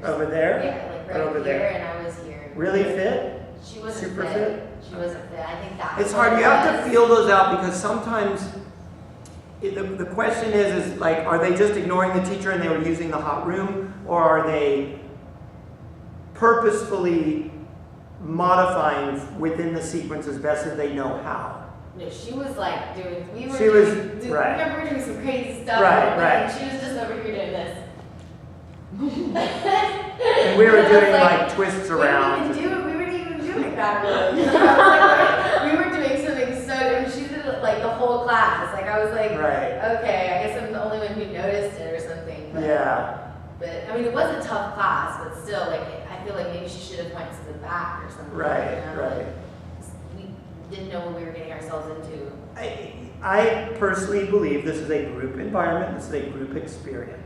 Over there? Yeah, like Or over right here, there? and I was here. Really fit? She wasn't Super fit. fit? She wasn't fit. I think that. It's hard. You have to feel those out because sometimes the question is like, are they just ignoring the teacher and they were using the hot room, or are they purposefully modifying within the sequence as best as they know how? No, she was like doing. We were She was- doing. right. Remember, we were doing some crazy stuff. Right, right. And she was just over here doing this. And we were And I was doing like twists around. We weren't even doing that really. I was like, we were doing something so. And she did it like the whole class. Like I was like, Right. okay, I guess I'm the only one who noticed it or something. But, Yeah. But I mean, it was a tough class, but still, like I feel like maybe she should have went to the back or something. Right, you know? right. We didn't know what we were getting ourselves into. I personally believe this is a group environment, this is a group experience.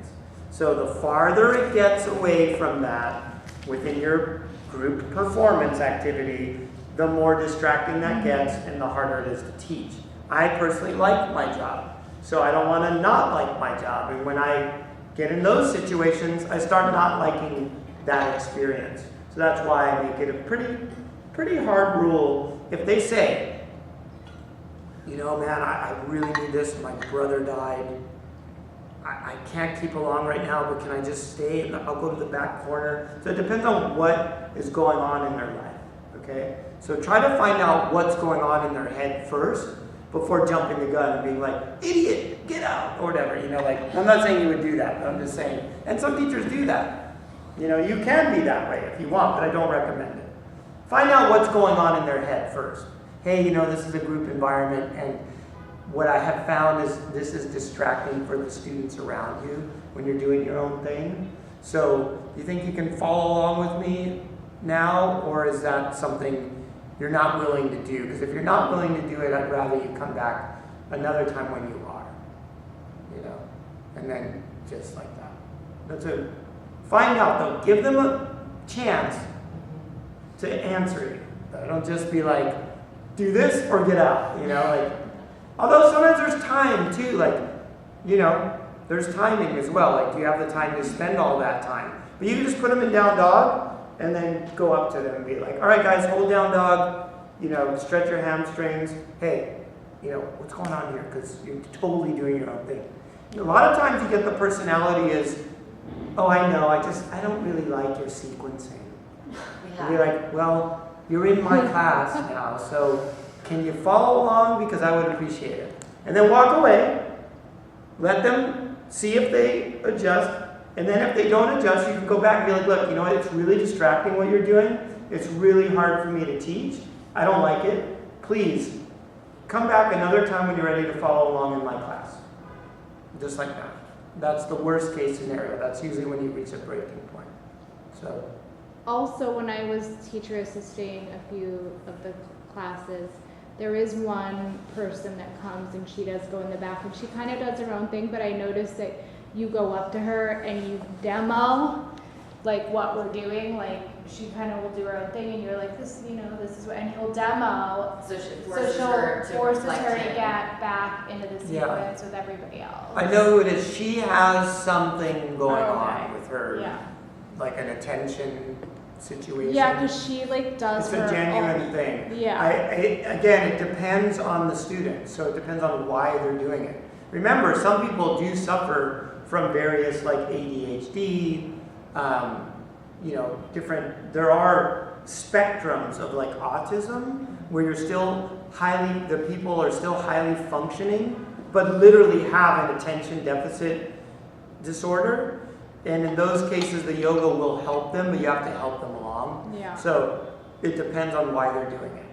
So the farther it gets away from that within your group performance activity, the more distracting that gets and the harder it is to teach. I personally like my job, so I don't want to not like my job. And when I get in those situations, I start not liking that experience. So that's why I make it a pretty hard rule. If they say, you know, man, I really need this, my brother died, I can't keep along right now, but can I just stay and I'll go to the back corner. So it depends on what is going on in their life, okay? So try to find out what's going on in their head first before jumping the gun and being like, idiot, get out, or whatever, you know, like, I'm not saying you would do that, but I'm just saying, and some teachers do that. You know, you can be that way if you want, but I don't recommend it. Find out what's going on in their head first. Hey, you know, this is a group environment, and what I have found is this is distracting for the students around you when you're doing your own thing. So, you think you can follow along with me now, or is that something you're not willing to do? Because if you're not willing to do it, I'd rather you come back another time when you are. You know, and then just like that. That's it. Find out though. Give them a chance to answer you. Don't just be like, do this or get out. You know, like. Although sometimes there's time too, like, you know, there's timing as well. Like, do you have the time to spend all that time? But you can just put them in down dog and then go up to them and be like, all right, guys, hold down dog. You know, stretch your hamstrings. Hey, you know, what's going on here? Because you're totally doing your own thing. A lot of times you get the personality is, oh, I know, I don't really like your sequencing. Yeah. And you're like, well, you're in my class now, so can you follow along? Because I would appreciate it. And then walk away. Let them see if they adjust. And then if they don't adjust, you can go back and be like, look, you know what? It's really distracting what you're doing. It's really hard for me to teach. I don't like it. Please, come back another time when you're ready to follow along in my class. Just like that. That's the worst case scenario. That's usually when you reach a breaking point. So. Also, when I was teacher assisting a few of the classes, there is one person that comes and she does go in the back and she kind of does her own thing, but I noticed that you go up to her and you demo like what we're doing, like she kind of will do her own thing and you're like, this, you know, this is what, and he'll demo. So she forces her to get back into the sequence with everybody else. I know who it is. She has something going on with her, like an attention situation. Yeah, because she like does. It's a genuine thing. Yeah. Again, it depends on the student, so it depends on why they're doing it. Remember, some people do suffer from various like ADHD, you know, different. There are spectrums of like autism where you're still the people are still highly functioning, but literally have an attention deficit disorder. And in those cases, the yoga will help them, but you have to help them along. Yeah. So it depends on why they're doing it.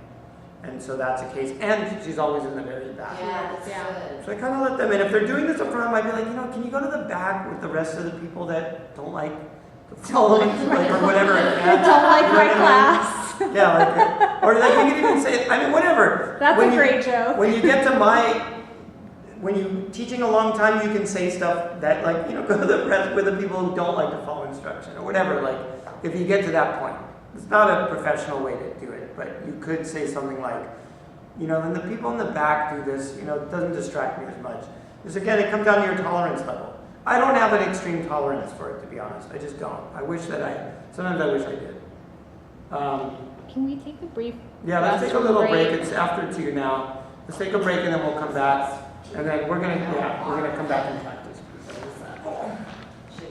And so that's a case. And she's always in the very back. Yeah, that's good. So I kind of let them in. If they're doing this up front, I might be like, you know, can you go to the back with the rest of the people that don't like the following, like, or whatever. Don't like my class. Yeah, like, or like you can even say, I mean, whatever. That's a great joke. When you get to when you're teaching a long time, you can say stuff that, like, you know, go to the rest with the people who don't like to follow instruction or whatever. Like, if you get to that point, it's not a professional way to do it, but you could say something like, you know, when the people in the back do this, you know, it doesn't distract me as much. Because again, it comes down to your tolerance level. I don't have an extreme tolerance for it, to be honest. I just don't. Sometimes I wish I did. Can we take a brief? Yeah, let's take a little break. break. It's after 2 now. Let's take a break and then we'll come back. And then we're gonna come back and practice.